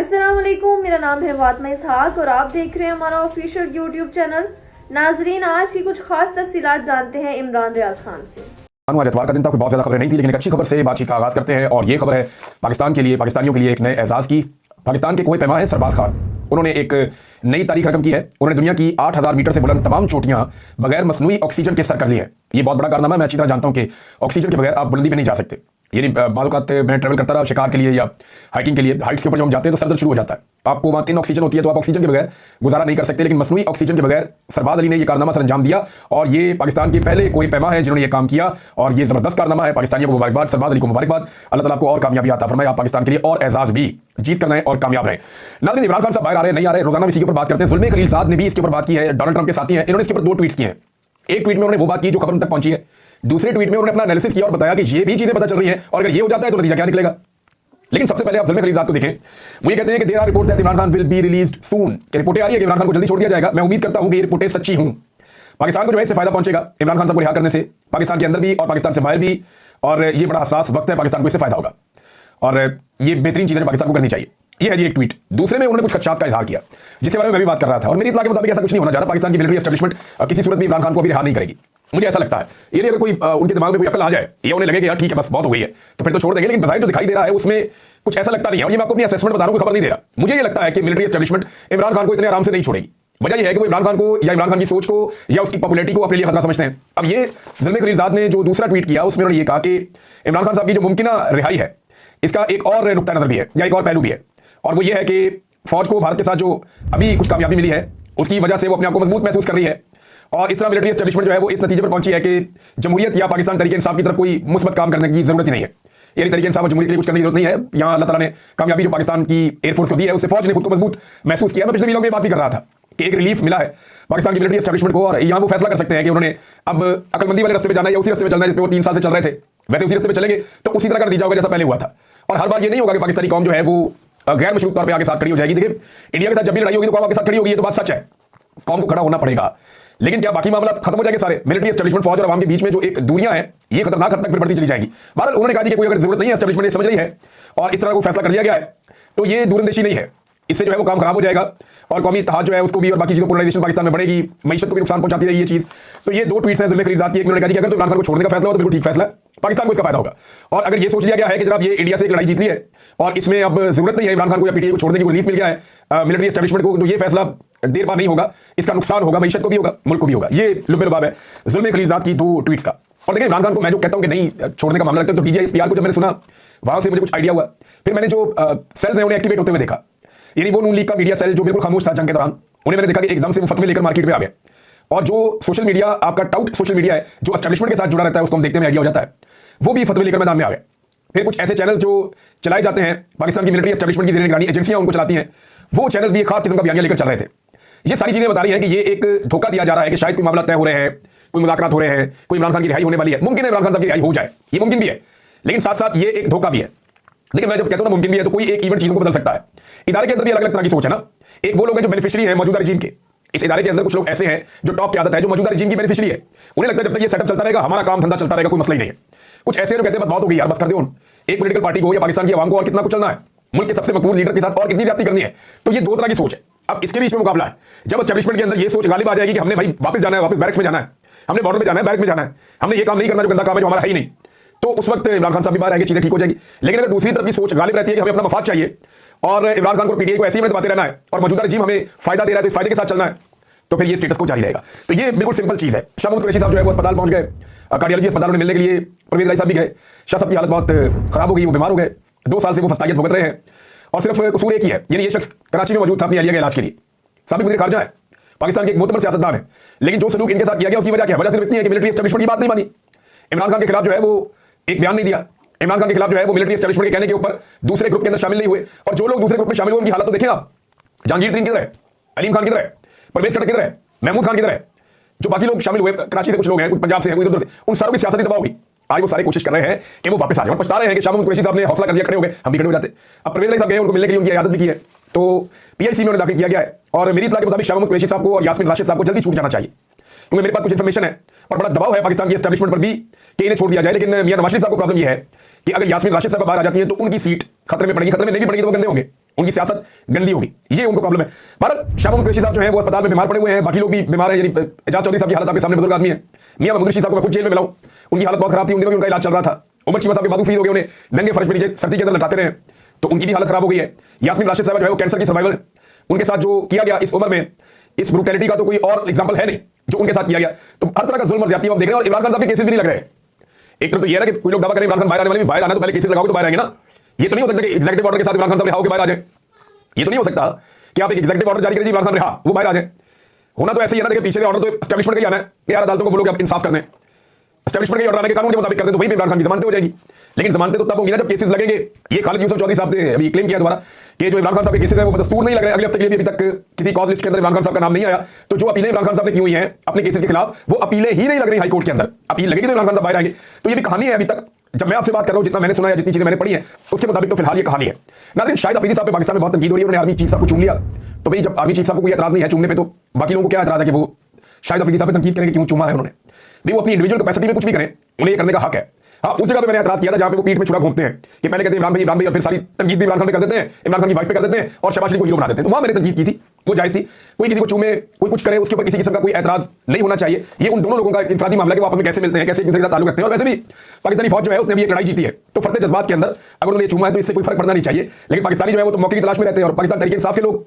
अस्सलाम वालेकुम, मेरा नाम है फातिमा इसहाक और आप देख रहे हैं हमारा ऑफिशियल यूट्यूब चैनल। नाजरीन, आज की कुछ खास तफसीलात जानते हैं इमरान रियाज खान से। आज इतवार का दिन था, कोई बहुत ज़्यादा खबरें नहीं थी, लेकिन एक अच्छी खबर से बातचीत का आगाज़ करते हैं। और ये खबर है पाकिस्तान के लिए, पाकिस्तानियों के लिए एक नए एजाज़ की। पाकिस्तान के कोई पैमा है सरबाज खान, उन्होंने एक नई तारीख रकम की है। उन्होंने दुनिया की 8000 मीटर से बुलंद तमाम चोटियां बगैर मसनूई ऑक्सीजन के सर कर ली है। ये बहुत बड़ा कारनामा है। मैं अच्छी तरह जानता हूं कि ऑक्सीजन के बगैर आप बुलंदी पे नहीं जा सकते। यानी बाज़ मैं ट्रैवल करता रहा शिकार के लिए या हाइकिंग के लिए, हाइट्स के ऊपर जब हम जाते हैं तो सरदर्द शुरू हो जाता है। आपको वहाँ 3 ऑक्सीजन होती है, तो आप ऑक्सीजन के बगैर गुजारा नहीं कर सकते। लेकिन मसनूई ऑक्सीजन के बगैर सरबाज अली ने यह कारनामा सर अंजाम दिया और ये पाकिस्तान के पहले कोई पैमा है जिन्होंने ये काम किया और ये ज़बरदस्त कारनामा है। पाकिस्तानियों को मुबारकबाद, सरबाज अली को मुबारकबाद। अल्लाह ताला आपको और कामयाबी अता फरमाए, आप पाकिस्तान के लिए और एजाज़ भी जीत कर रहे हैं और कामयाब रहे। नाज़रीन, इमरान खान साहब बाहर आ रहे हैं, नहीं आ रहे, रोजाना इसी के ऊपर बात करते हैं। जुल्मे खलीलजाद ने भी इसके ऊपर बात की है, डोनाल्ड ट्रंप के साथी हैं, इन्होंने इसके ऊपर 2 ट्वीट्स किए हैं। एक ट्वीट में उन्होंने वो बात की जो खबर उन तक पहुंची है, दूसरे ट्वीट में उन्होंने अपना एनालिसिस किया और बताया कि ये भी चीजें पता चल रही हैं और अगर ये हो जाता है तो नतीजा क्या निकलेगा। लेकिन सबसे पहले आप जुल्मे खलीलजाद को देखें। वो ये कहते हैं कि there are reports that Imran Khan will be released soon, कि रिपोर्टें आ रही है कि इमरान खान को जल्दी छोड़ दिया जाएगा। मैं उम्मीद करता हूं कि ये रिपोर्टें सच्ची हूं। पाकिस्तान को जो है इससे फायदा पहुंचेगा इमरान खान साहब को रिहा करने से, पाकिस्तान के अंदर भी और पाकिस्तान से बाहर भी। और ये बड़ा हसास वक्त है, पाकिस्तान को इससे फायदा होगा और ये बेहतरीन चीजें पाकिस्तान को करनी चाहिए। ये है जी एक ट्वीट। दूसरे में उन्होंने कुछ खदशात का इजहार किया जिसके बारे में मैं भी बात कर रहा था और मेरी इत्तला के मुताबिक ऐसा कुछ नहीं होना चाह रहा। पाकिस्तान की मिलिट्री एस्टेब्लिशमेंट किसी सूरत में इमरान खान को भी रिहा नहीं करेगी, मुझे ऐसा लगता है। ये अगर कोई उनके दिमाग में कोई अकल आ जाए या उन्हें लगे कि यार ठीक है बस बहुत हो गई है तो फिर तो छोड़ देंगे। लेकिन बजाय जो दिखाई दे रहा है उसमें कुछ ऐसा लगता नहीं है और ये मैं आपको अपनी असेसमेंट बता रहा हूं, खबर नहीं दे रहा। मुझे ये लगता है कि मिलिट्री एस्टेब्लिशमेंट इमरान खान को इतने आराम से नहीं छोड़ेगी। वजह यह है कि वो इमरान खान को या इमरान खान की सोच को या उसकी पॉपुलैरिटी को अपने लिए खतरा समझते हैं। अब ये जुल्मे खलीलजाद ने जो दूसरा ट्वीट किया उसमें उन्होंने ये कहा कि इमरान खान साहब की जो मुमकिन रिहाई है इसका एक और नुक्ता नजर भी है या एक और पहलू भी है, और वो ये है कि फौज को भारत के साथ जो अभी कुछ कामयाबी मिली है उसकी वजह से वो अपने आप को मजबूत महसूस कर रही है। और इस तरह मिलिट्री एस्टेब्लिशमेंट जो है वो इस नतीजे पर पहुंची है कि जमहूरियत या पाकिस्तान तरीके इंसाफ की तरफ कोई मुस्बत काम करने की जरूरत ही नहीं है। यानी तरीके इंसाफ और जमहूरियत के लिए कुछ करने की जरूरत नहीं है। यहाँ अल्लाह ताला ने कामयाबी जो पाकिस्तान की एयरफोर्स को दी है उससे फौज ने खुद को मजबूत महसूस किया। मैं पिछले वीडियो में बात भी कर रहा था कि एक रिलीफ मिला है पाकिस्तान की मिलिट्री एस्टेब्लिशमेंट को और यहाँ वो फैसला कर सकते हैं कि उन्होंने अब अकलमंदी वाले रास्ते पे जाना है या उसी रास्ते पे चलना है जिस पे वो 3 साल से चल रहे थे, वैसे उसी रास्ते पे चलेंगे तो उसी तरह का नतीजा होगा जैसा पहले हुआ था। और हर बार ये नहीं होगा कि पाकिस्तानी कौम जो है वो गैर मशरूत तौर पे आगे साथ खड़ी हो जाएगी। देखिए, इंडिया के साथ जब भी लड़ाई होगी तो कौम आपके साथ खड़ी होगी, ये तो बात सच है, कौम को खड़ा होना पड़ेगा। लेकिन क्या बाकी मामला खत्म हो जाएंगे सारे? मिलिट्री एस्टेब्लिशमेंट फौज और आवाम के बीच में जो एक दूरियां हैं ये खतरनाक हद तक फिर बढ़ती चली जाएंगी। भारत उन्होंने कहा कि कोई अगर जरूरत नहीं है, एस्टेब्लिशमेंट समझ रही है और इस तरह को फैसला कर लिया गया है तो ये दूरंदेशी नहीं है, इससे जो है वो काम खराब हो जाएगा और कौमी इत्तेहाद जो है उसको भी और बाकी चीजों पोलराइजेशन पाकिस्तान में बढ़ेगी, मईशत को भी नुकसान पहुंचाती रही ये चीज। तो ये 2 ट्वीट्स हैं जुल्मे खलीलजाद की। एक उन्होंने कहा कि अगर तो इमरान खान को छोड़ने का फैसला हो तो बिल्कुल ठीक फैसला है, पाकिस्तान को इसका फायदा होगा। और अगर ये सोच लिया गया है कि जनाब ये इंडिया से एक लड़ाई जीत ली है और इसमें अब जरूरत नहीं है इमरान खान को या पीटीआई को छोड़ने की, रिलीफ मिल गया है मिलिट्री एस्टेब्लिशमेंट को, तो ये फैसला देर बाद नहीं होगा, इसका नुकसान होगा, मईशत को भी होगा, मुल्क को भी होगा। ये लुबे लुबाब है जुल्मे खलीलजाद की 2 ट्वीट्स का। और देखिए इमरान खान को मैं जो कहता हूं कि नहीं छोड़ने का मामला लगता है तो डीजीआईएसपीआर को जब मैंने सुना वहां से मुझे कुछ आइडिया हुआ। फिर मैंने जो सेल्स हैं उन्हें एक्टिवेट होते हुए देखा, यानी वो नून लीग का मीडिया सेल जो बिल्कुल खामोश था जंग के दौरान, उन्हें मैंने देखा कि एकदम से वो फतवे लेकर मार्केट में आ गए। और जो सोशल मीडिया आपका टाउट सोशल मीडिया है जो एस्टेब्लिशमेंट के साथ जुड़ा रहता है उसको हम देखते हैं आइडिया हो जाता है, वो भी फतवे लेकर मैदान में आ गए। फिर कुछ ऐसे चैनल जो चलाए जाते हैं पाकिस्तान की मिलिट्री एस्टेब्लिशमेंट की निगरानी एजेंसियां उनको चलाती हैं, वो चैनल भी एक खास किस्म का बयानिया लेकर चल रहे थे। ये सारी चीजें बता रही हैं कि ये एक धोखा दिया जा रहा है कि शायद कोई मामला तय हो रहे हैं, कोई मुज़ाकरात हो रहे हैं, कोई इमरान खान की रिहाई होने वाली है। मुमकिन है इमरान खान साहब की रिहाई हो जाए, ये मुमकिन भी है, लेकिन साथ साथ ये एक धोखा भी है। देखिए, मैं जब कहता हूं ना मुमकिन भी है तो कोई एक इवेंट चीजों को बदल सकता है। इदारे के अंदर भी अलग अलग तरह की सोच है ना। एक वो लोग हैं जो बेनिफिशियरी है मौजूदा रजीम के, इस इदारे के अंदर कुछ लोग ऐसे हैं जो टॉप की आदत है जो मौजूदा रजीम की बेनिफिशियरी है, उन्हें लगता है जब तक ये सेटअप चलता रहेगा हमारा काम धंधा चलता रहेगा, कोई मसला ही नहीं है। कुछ ऐसे लोग कहते हैं बस बहुत हो गई यार, बस कर दो। एक पॉलिटिकल पार्टी को या पाकिस्तान की आवाम को और कितना कुछ चलना है, मुल्क के सबसे मकबूल लीडर के साथ और कितनी ज्यादती करनी है। तो ये 2 तरह की सोच है। अब इसके बीच में मुकाबला है। जब एस्टेब्लिशमेंट के अंदर ये सोच गालिब आ जाएगी कि हमने भाई वापस जाना है, वापस बैरक्स में जाना है, हमने बॉर्डर में जाना है, बैरक में जाना है, हमने ये काम नहीं करना जो गंदा काम है जो हमारा है ही नहीं, तो उस वक्त इमरान खान साहब भी बाहर आएंगे, चीजें ठीक हो जाएगी। लेकिन अगर दूसरी तरफ की सोच गालिब रहती है कि हमें अपना मफाद चाहिए और इमरान खान को पीटीआई को ऐसे ही दबाते रहना है और मौजूदा रजीम हमें फायदा दे रहा है तो इस फायदे के साथ चलना है, तो फिर ये स्टेटस को जारी रहेगा। तो ये बिल्कुल सिंपल चीज है। शाह महमूद कुरैशी साहब जो है वो अस्पताल पहुंच गए, कार्डियोलॉजी अस्पताल में मिलने के लिए परवेज इलाही साहब भी गए। शाह साहब की हालत बहुत खराब हो गई, वो बीमार हो गए, 2 साल से वो फस्तायत भुगत रहे हैं और सिर्फ कसूर एक ही है, यानी ये शख्स कराची में मौजूद था अपनी अहलिया के इलाज के लिए। साबिक वज़ीर खारजा है, पाकिस्तान के एक मोतबर सियासतदान है, लेकिन जो सलूक इनके साथ किया गया उसकी वजह क्या है? वजह सिर्फ इतनी है कि मिलिट्री एस्टेब्लिशमेंट की बात नहीं मानी। इमरान खान के खिलाफ जो है वो एक बयान नहीं दिया, इमरान खान के खिलाफ जो है वो मिलिट्री एस्टेब्लिशमेंट के कहने के ऊपर दूसरे ग्रुप के अंदर शामिल नहीं हुए। और जो लोग दूसरे ग्रुप में शामिल हुए उनकी हालत तो देखें आप, जहांगीर तरीन किधर है, अलीम खान किधर है, परवेज खट्टर किधर है, महमूद खान किधर है, जो बाकी लोग शामिल हुए कराची से कुछ लोग हैं, कुछ पंजाब से हैं, कोई उधर से, उन सारों की सियासती दबाव होगी। आज वो सारे कोशिश कर रहे हैं कि वो वापस आ जाए और पछता रहे हैं कि शाह महमूद कुरैशी साहब ने हौसला कर दिया, खड़े हो गए, हम भी खड़े हो जाते। अब परवेज इलाही साहब गए, उनको मिलने के लिए उनकी इजाजत भी की है, तो पीआईसी में उन्हें दाखिल किया गया है और मेरी इत्तला के मुताबिक शाह महमूद कुरैशी साहब को और यास्मीन राशिद साहब को जल्दी छूट जाना चाहिए। क्योंकि मेरे पास कुछ इन्फॉर्मेशन है और बड़ा दबाव है पाकिस्तान की एस्टैब्लिशमेंट पर भी कि इन्हें छोड़ दिया जाए। लेकिन मियां नवाज शरीफ साहब को प्रॉब्लम यह है कि अगर यास्मीन राशिद साहब बाहर आ जाती है तो उनकी सीट खतरे में पड़ेगी, खतरे में नहीं भी पड़ेगी तो वो गंदे होंगे, उनकी सियासत गंदी होगी, ये उनको प्रॉब्लम है। भारत शाहबाज कुरैशी साहब जो है वो अस्पताल में बीमार पड़े हुए हैं, बाकी लोग भी बीमार है। यानी एजाज चौधरी साहब की हालत आपके सामने, बुजुर्ग आदमी है। मियां महमूद रशीद साहब को मैं खुद जेल में मिला हूं, उनकी हालत बहुत खराब थी, उन दिनों भी उनका इलाज चल रहा था। उमर चीमा साहब के बादू फील हो गए, उन्हें नंगे फर्श में नीचे सर्दी के अंदर लटाते रहे तो उनकी भी हालत खराब हो गई है। यास्मीन राशिद साहब जो है वो कैंसर की सर्वाइवल, उनके साथ जो किया गया इस उम्र में, इस ब्रूटैलिटी का तो कोई और एग्जांपल है नहीं जो उनके साथ किया गया। तो हर तरह का जुल्म और ज्यादती आप देख रहे हैं। और इमरान खान साहब के केसेस भी नहीं लग रहे। एक तरफ तो ये है कि कोई लोग दावा करें इमरान खान बाहर आने वाले भी, बाहर आना तो पहले केसेस लगाओगे तो बाहर आएंगे ना। ये तो नहीं हो सकता कि एग्जीक्यूटिव ऑर्डर के साथ इमरान खान साहब रिहा होकर बाहर आ जाए। ये तो नहीं हो सकता कि आप एक एग्जीक्यूटिव ऑर्डर जारी करें इमरान खान रिहा, वो बाहर आ जाए। होना तो ऐसे ही है ना, देखिए पीछे से ऑर्डर तो एस्टैब्लिशमेंट का ही आना है कि यार अदालतों को बोलो कि आप इंसाफ कर दें, एस्टैब्लिशमेंट के ऑर्डर आने के कानून के मुताबिक कर दें तो वही पे इमरान खान की जमानतें हो जाएगी। लेकिन जमानतें तो तब होंगी ना जब केसेस लगेंगे। ये खालिद यूसुफ चौधरी साहब ने अभी क्लेम किया दोबारा कि जो इमरान खान साहब के केसेस है वो बदस्तूर नहीं लग रहे। अगले हफ्ते के लिए भी अभी तक किसी कॉज लिस्ट के अंदर इमरान खान साहब का नाम नहीं आया। तो जो अपीलें इमरान खान साहब ने की हुई हैं अपने केसेस के खिलाफ, वो अपीलें ही नहीं लग रही हाई कोर्ट के अंदर। अपील लगेगी तो इमरान खान साहब बाहर आएंगे। तो ये भी कहानी है अभी तक जब मैं आपसे बात कर रहा हूं, जितना मैंने सुना है, जितनी चीजें मैंने पढ़ी हैं उसके मुताबिक तो फिलहाल ये कहानी है। नाज़रीन, शाहिद अफरीदी साहब पे पाकिस्तान में बहुत तनकीद हो रही है, उन्होंने आर्मी चीफ साहब को चूम लिया। तो भाई जब आर्मी चीफ साहब को कोई एतराज नहीं है चूमने पे, तो बाकी लोगों को क्या एतराज है कि वो शाहिद अफरीदी साहब पे तनकीद करेंगे, क्यों चूमा है उन्होंने। भाई वो अपनी इंडिविजुअल कैपेसिटी में कुछ भी करें, उन्हें ये करने का हक है। हाँ, उस जगह पे मैंने एतराज किया था जहां पे वो पीठ में छुरा घूमते हैं कि पहले कहते हैं इमरान भाई और फिर सारी तनकीद भी इमरान खान पे कर देते हैं, इमरान खान की वाइफ पे कर देते हैं और शहबाज शरीफ को हीरो बना देते हैं। तो वहां मैंने तनकीद की थी, वो जायज थी। कोई किसी को चूमे, कोई कुछ करे, उसके ऊपर किसी किस्म का कोई एतराज नहीं होना चाहिए। ये उन दोनों लोगों का इंफरादी मामला है कि वो आपस में कैसे मिलते हैं, कैसे एक दूसरे के साथ ताल्लुक रखते हैं। और वैसे भी पाकिस्तानी फौज जो है उसने भी एक लड़ाई जीती है, तो फर्द जज्बात के अंदर अगर उन्होंने चूमा है तो इससे कोई फर्क पड़ना नहीं चाहिए। लेकिन पाकिस्तानी जो है वो तो मौके की तलाश में रहते हैं। और पाकिस्तान तहरीक इंसाफ के लोग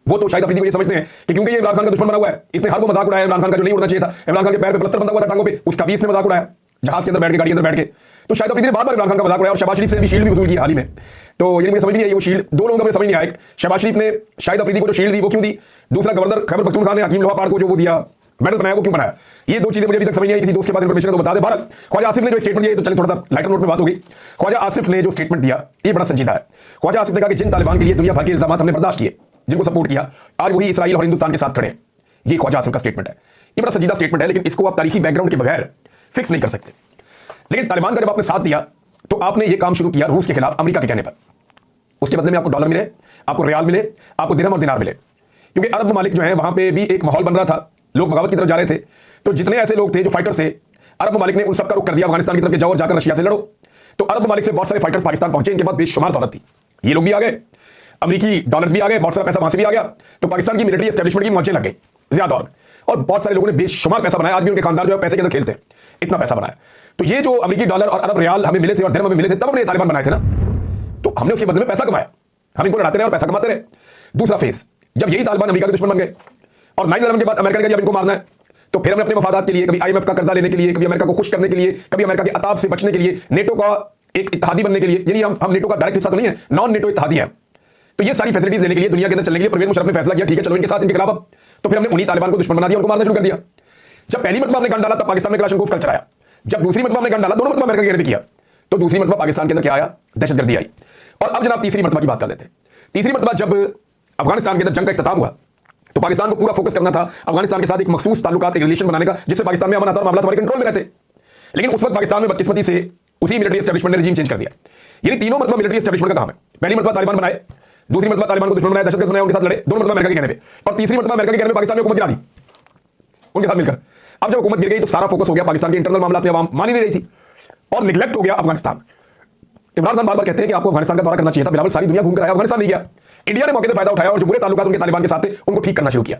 वो तो शाहिद अफरीदी को ये समझते हैं कि क्योंकि ये इमरान खान का दुश्मन बना हुआ है, इसने हर को मजाक उड़ाया इमरान खान का जो नहीं उड़ना चाहिए था, इमरान खान के पैर पे प्लास्टर बंधा हुआ था टांगों पे, उसका भी इसने मजाक उड़ाया जहाज के अंदर बैठ के, गाड़ी के अंदर बैठ के। तो शाहिद अफरीदी ने बार बार इमरान खान का मजाक उड़ाया और शहबाज शरीफ से भी शील्ड भी वसूल की हाल ही में। तो ये मुझे समझ नहीं आई वो शील्ड, दो लोगों का मुझे समझ नहीं आया। शहबाज शरीफ ने शाहिद अफरीदी को जो शील्ड दी वो क्यों दी, दूसरा गवर्नर खैबर पख्तूनख्वा ने हकीम लोहापार को जो वो दिया मेडल बनाया वो क्यों बनाया, ये दो चीजें मुझे अभी तक समझ नहीं आई। किसी दोस्त के पास इन्फॉर्मेशन तो बता दे। भारत ख्वाजा आसिफ ने जो स्टेटमेंट दिया, तो चलिए थोड़ा सा लाइटर नोट में बात होगी। ख्वाजा आसिफ ने जो स्टेटमेंट दिया ये बड़ा संजीदा है। ख्वाजा आसिफ ने कहा कि जिन तालिबान के लिए दुनिया भर के इल्जाम हमने बर्दाश्त किए, जिनको सपोर्ट किया, आज वही इसराइल और हिंदुस्तान के साथ खड़े हैं। ये ख्वाजा आसिफ का स्टेटमेंट है। ये बड़ा संजीदा स्टेटमेंट है, लेकिन इसको आप तारीखी बैकग्राउंड के बगैर फिक्स नहीं कर सकते। लेकिन तालिबान का जब आपने साथ दिया तो आपने ये काम शुरू किया रूस के खिलाफ अमेरिका के कहने पर। उसके बदले में आपको डॉलर मिले, आपको रियाल मिले, आपको दिरहम और दिनार मिले, क्योंकि अरब ममालिक जो है वहां पे भी एक माहौल बन रहा था, लोग बगावत की तरफ जा रहे थे। तो जितने ऐसे लोग थे जो फाइटर्स थे, अरब ममालिक ने उन सबका रुख कर दिया अफगानिस्तान की तरफ, जाओ और जाकर रशिया से लड़ो। तो अरब ममालिक से बहुत सारे फाइटर्स पाकिस्तान पहुंचे, इनके पास बेशुमार दौलत थी, ये लोग भी आ गए, अमेरिकी डॉलर्स भी आ गए, बहुत सारा पैसा वहां से भी आ गया। तो पाकिस्तान की मिलिट्री एस्टैब्लिशमेंट की मौजें लग गई ज्यादा और बहुत सारे लोगों ने बेशुमार पैसा बनाया। आज भी उनके खानदान जो है पैसे के अंदर खेलते हैं, इतना पैसा बनाया। तो ये जो अमेरिकी डॉलर और अरब रियाल हमें मिले थे और दिरहम हमें मिले थे, तब हमने तालिबान बनाए थे ना, तो हमने उसके बदले में पैसा कमाया, हम इनको लड़ाते रहे और पैसा कमाते रहे। दूसरा फेज, जब यही तालिबान अमेरिका के दुश्मन बन गए और 9/11 के बाद अमेरिका ने कहा अब इनको मारना है, तो फिर हमने अपने मफादात के लिए कभी IMF का कर्जा लेने के लिए, कभी अमेरिका को खुश करने के लिए, कभी अमेरिका के अताब से बचने के लिए, नेटो का एक इत्तेहादी बनने के लिए, यानी हम नेटो का डायरेक्ट हिस्सा तो नहीं है, नॉन नेटो इत्तेहादी है, तो ये सारी फैसिलिटीज लेने के लिए, दुनिया के अंदर चलने के लिए परवेज मुशर्रफ ने फैसला किया ठीक है चलो इनके साथ, इनके खिलाफ अब। तो फिर हमने उन्हीं तालिबान को दुश्मन बना दिया, उनको मारना शुरू कर दिया। जब पहली मरतबा हमने गन डाला तब पाकिस्तान में क्लाशनकोव कल चलाया, जब दूसरी मरतबा हमने गन डाला, दोनों मरतबा अमेरिका के कहने पे किया, तो दूसरी मरतबा पाकिस्तान के अंदर क्या आया, दहशतगर्दी आई। और अब जनाब तीसरी मरतबा की बात कर लेते हैं। तीसरी मरतबा जब अफगानिस्तान के अंदर जंग का इख्तिताम हुआ तो पाकिस्तान को पूरा फोकस करना था अफगानिस्तान के साथ एक मखसूस ताल्लुकात, एक रिलेशन बनाने का, जिससे पाकिस्तान में अमन आता और मामला हमारे कंट्रोल में रहते। लेकिन उस वक्त पाकिस्तान में बदकिस्मती से उसी मिलिट्री एस्टैब्लिशमेंट ने रजीम चेंज कर दिया। यानी तीनों मरतबा मिलिट्री एस्टैब्लिशमेंट का काम है। पहली मरतबा तालिबान बनाए, दूसरी मरतबा तालिबान को दुश्मन बनाया, दहशतगर्द बनाया, उनके साथ लड़े, दोनों मरतबा अमेरिका के कहने पे, और तीसरी मरतबा अमेरिका के कहने पे पाकिस्तान में हुकूमत गिरा दी उनके साथ मिलकर। अब जब हुकूमत गिर गई तो सारा फोकस हो गया पाकिस्तान के इंटरनल मामला में, आवाम मान ही नहीं रही थी और निगलेक्ट हो गया अफगानिस्तान। इमरान खान बार बार कहते हैं कि आपको अफगानिस्तान का दौरा करना चाहिए था, बिलावल सारी दुनिया घूम कर आया, अफगानिस्तान नहीं गया। इंडिया ने मौके से फायदा उठाया और जो बुरे ताल्लुकात उनके तालिबान के साथ थे उनको ठीक करना शुरू किया।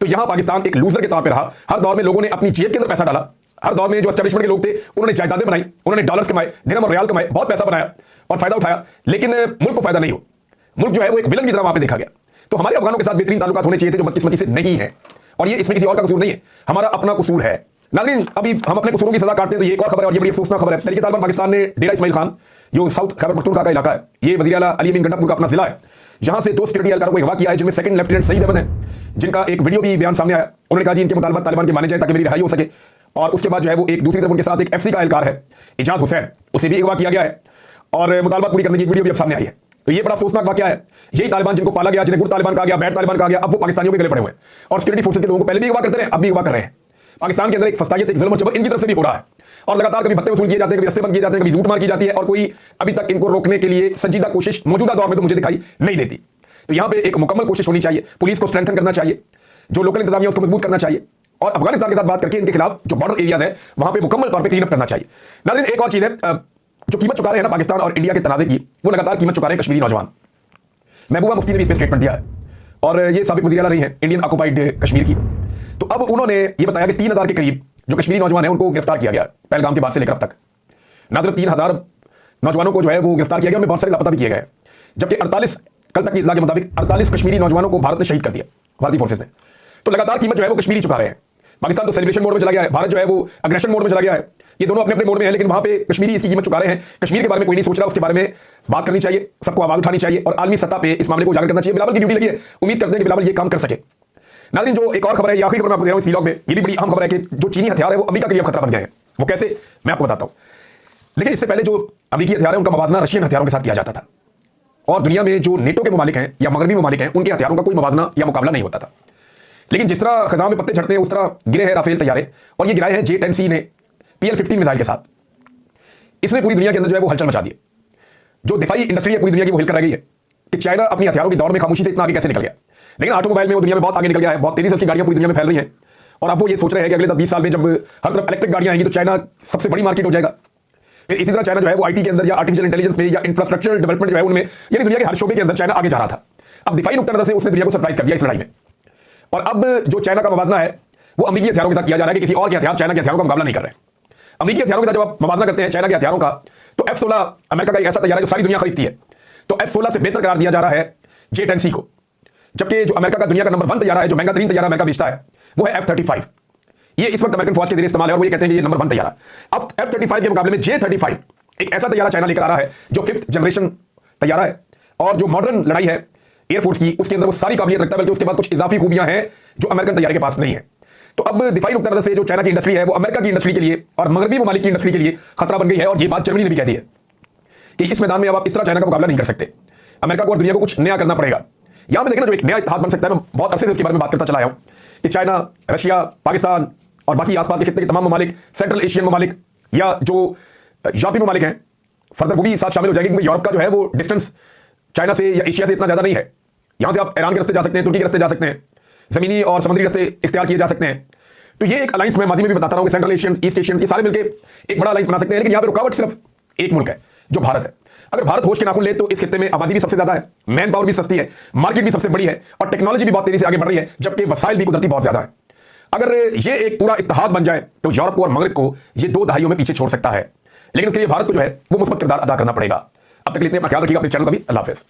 तो यहां पाकिस्तान एक लूजर के तौर पर रहा। हर दौर में लोगों ने अपनी जेब के अंदर पैसा डाला, हर दौर में जो एस्टैब्लिशमेंट के लोग थे उन्होंने जायदादें बनाई, उन्होंने डॉलर्स कमाए, दिरहम और रियाल कमाए, बहुत पैसा बनाया और फायदा उठाया, लेकिन मुल्क को फायदा नहीं हो। मुल्क जो है वो एक विलन की तरह वहां पे देखा गया। तो हमारे अफगानों के साथ बेहतरीन ताल्लुकात होने चाहिए थे जो बदकिस्मती से नहीं है, और ये इसमें किसी और का कसूर नहीं है, हमारा अपना कसूर है। नाज़रीन, अभी हम अपने कसूरों की सजा काटते हैं तो ये एक और खबर है और ये बड़ी अफसोसनाक खबर है। तहरीक तालिबान पाकिस्तान ने डेरा इस्माइल खान, जो साउथ खैबर पख्तूनख्वा का इलाका है, ये वज़ीर आला अली अमीन गंडापुर का अपना जिला है, जहां से 2 सिक्योरिटी एहलकारों को अगवा किया है, जिनमें सेकंड लेफ्टिनेंट सईद अहमद हैं, जिनका एक वीडियो भी बयान सामने आया। उन्होंने कहा जी इनके मुतालबात तालिबान के माने जाए ताकि मेरी रिहाई हो सके। और उसके बाद जो है वो एक दूसरी तरफ उनके साथ एक FC का एहलकार है इजाज हुसैन, उसे भी अगवा किया गया है और मुतालबात पूरी करने की वीडियो भी अब सामने आई है। तो ये बड़ा अफसोसनाक वाकया है। यही तालिबान जिनको पाला गया, जिन्हें गुड तालिबान कहा गया, बैड तालिबान कहा गया, अब वो पाकिस्तानियों के गले पड़े हुए हैं और सिक्योरिटी फोर्सेस के लोगों को पहले भी अगवा करते रहे, अब भी अगवा कर रहे हैं। पाकिस्तान के अंदर एक फसायत, एक जुल्म और जबर इनकी तरफ से भी हो रहा है और लगातार कभी भत्ते वसूल किए जाते हैं, कभी रस्ते बंद किए जाते हैं, कभी लूटमार की जाती है और कोई अभी तक इनको रोकने के लिए संजीदा कोशिश मौजूदा दौर में तो मुझे दिखाई नहीं देती। तो यहां पे एक मुकम्मल कोशिश होनी चाहिए, पुलिस को स्ट्रेंथन करना चाहिए, जो लोकल इंतजामिया उसको मजबूत करना चाहिए, और अफगानिस्तान के साथ बात करके इनके खिलाफ जो बॉर्डर एरियाज है वहां पे मुकम्मल तौर पे क्लीन अप करना चाहिए। नाज़रीन, एक और चीज है, जो कीमत चुका रहे हैं ना पाकिस्तान और इंडिया के तनाज़े की, वो लगातार कीमत चुका रहे हैं कश्मीरी नौजवान। महबूबा मुफ्ती ने भी इस पर स्टेटमेंट दिया है और ये साबिक वज़ीर आला रही हैं इंडियन ऑक्युपाइड कश्मीर की। तो अब उन्होंने ये बताया कि 3000 के करीब जो कश्मीरी नौजवान हैं उनको गिरफ्तार किया गया पहलगाम के बाद से लेकर अब तक। नाज़रीन, 3000 नौजवानों को जो है वो गिरफ्तार किया गया, उनमें बहुत सारे लापता भी किए गए, जबकि 48 कल तक की इत्तला के मुताबिक 48 कश्मीरी नौजवानों को भारत ने शहीद कर दिया, भारतीय फोर्सेज ने। तो लगातार कीमत जो है वो कश्मीरी चुका रहे हैं। पाकिस्तान तो सेलिब्रेशन मोड में चला गया है, भारत जो है वो अग्रेशन मोड में चला गया है। ये दोनों अपने अपने मोड में हैं, लेकिन वहां पे कश्मीरी इसकी कीमत चुका रहे हैं। कश्मीर के बारे में कोई नहीं सोच रहा, उसके बारे में बात करनी चाहिए, सबको आवाज उठानी चाहिए और आलमी सतह पे इस मामले को उजागर करना चाहिए। बिलावल की ड्यूटी लगी है, उम्मीद करते हैं कि बिलावल ये काम कर सके। नाज़रीन, जो एक और खबर है, ये आखिरी खबर मैं आपको दे रहा हूं इस व्लॉग में, ये भी बड़ी अहम खबर है कि जो चीनी हथियार है वो अमेरिका के लिए खतरा बन गए हैं। वो कैसे, मैं आपको बताता हूं। लेकिन इससे पहले जो अमेरिकी हथियार है उनका मवाजना रशियन हथियारों के साथ किया जाता था, और दुनिया में जो नेटो के ममालिक हैं या मगरबी ममालिक हैं उनके हथियारों का कोई मवाजना या मुकाबला नहीं होता था। लेकिन जिस तरह खजां में पत्ते झड़ते हैं उस तरह गिरे हैं राफेल तैयारे, और ये गिराए हैं J-10C ने PL-15 मिसाइल के साथ। इसने पूरी दुनिया के अंदर जो है वो हलचल मचा दी। जो दिफाई इंडस्ट्री है पूरी दुनिया की वो हिलकर रह गई है कि चाइना अपनी हथियारों की दौड़ में खामोशी से इतना आगे कैसे निकल गया। लेकिन ऑटोमोबाइल में वो दुनिया में बहुत आगे निकल गया है, बहुत तेजी से उसकी गाड़ियां पूरी दुनिया में फैल रही हैं, और अब वो ये सोच रहे हैं कि अगले 10-20 साल में जब हर तरफ इलेक्ट्रिक गाड़ियां आएंगी तो चाइना सबसे बड़ी मार्केट हो जाएगा। फिर इसी तरह चाइना जो है वो IT के अंदर या आर्टिफिशियल इंटेलिजेंस में या इंफ्रास्ट्रक्चरल डेवलपमेंट जो है उनमें, यानी दुनिया के हर शोबे के अंदर चाइना आगे जा रहा था। अब दिफाई नुक्ता नज़र से उसने दुनिया को सरप्राइज कर दिया इस लड़ाई में, और अब जो चाइना का मवाजना है वो अमेरिकी हथियारों के साथ किया जा रहा है कि किसी और के हथियार चाइना के हथियारों का मुकाबला नहीं कर रहे। अमेरिकी हथियारों के साथ जब आप मवाजना करते हैं चाइना के हथियारों का, तो F-16 अमेरिका का एक ऐसा तैयार है जो सारी दुनिया खरीदती है, तो F-16 से बेहतर करार दिया जा रहा है J-10C को। जबकि जो अमेरिका का दुनिया का नंबर 1 तैयारा है, जो महंगा तरीन तैयारा अमेरिका बेचता है, वो है F-35। ये इस वक्त अमेरिकन फौज के जरिए इस्तेमाल है और वो ये कहते हैं कि ये नंबर 1 तैयारा। अब F-35 के मुकाबले में J-35 एक ऐसा तैयारा चाइना लेकर आ रहा है जो 5th जनरेशन तैयारा है, और जो मॉडर्न लड़ाई है एयरफोर्स की उसके अंदर वो सारी काबिलियत रखता है, बल्कि उसके पास कुछ इजाफी खूबियां हैं जो अमेरिकन तैयारे के पास नहीं है। तो अब दिफाई नुक्ता नज़र से जो चाइना की इंडस्ट्री है वो अमेरिका की इंडस्ट्री के लिए और मगरबी ममालिक की इंडस्ट्री के लिए खतरा बन गई है, और ये बात जर्मनी ने भी कह दी है कि इस मैदान में अब आप इस तरह चाइना का मुकाबला नहीं कर सकते। अमेरिका को और दुनिया को कुछ नया करना पड़ेगा। यहां पे देखना जो एक नया इत्तेहाद बन सकता है, मैं बहुत अरसे से इसके बारे में बात करता चला आया हूं कि चाइना, रशिया, पाकिस्तान और बाकी आसपास के खित्ते के तमाम ममालिक, सेंट्रल एशियन ममालिक या जो यूरोपीय ममालिक हैं, फर्दर वो भी साथ शामिल हो जाएंगे, क्योंकि यूरोप का जो है वो डिस्टेंस चाइना से या एशिया से इतना ज्यादा नहीं है। यहां से आप ईरान के रास्ते जा सकते हैं, तुर्की के रास्ते जा सकते हैं, जमीनी और समुद्री रास्ते इख्तियार किए जा सकते हैं। तो ये एक अलायंस मैं माजी में भी बताता रहा हूं कि सेंट्रल एशियन, ईस्ट एशियन, ये सारे मिलकर एक बड़ा अलायंस बना सकते हैं। लेकिन यहां पर रुकावट सिर्फ एक मुल्क है जो भारत है। अगर भारत होश के नाखून ले तो इस खित्ते में आबादी भी सबसे ज्यादा है, मैन पावर भी सस्ती है, मार्केट भी सबसे बड़ी है, और टेक्नोलॉजी भी बहुत तेजी से आगे बढ़ रही है, जबकि वसाइल भी कुदरती बहुत ज्यादा है। अगर ये एक पूरा इत्तेहाद बन जाए तो यूरोप को और मगरब को ये 2 दहाइयों में पीछे छोड़ सकता है। लेकिन इसके लिए भारत को जो है वो मुस्बत किरदार अदा करना पड़ेगा। अब तक के लिए अपना ख्याल रखिएगा, अपने चैनल का भी। अल्लाह हाफिज़।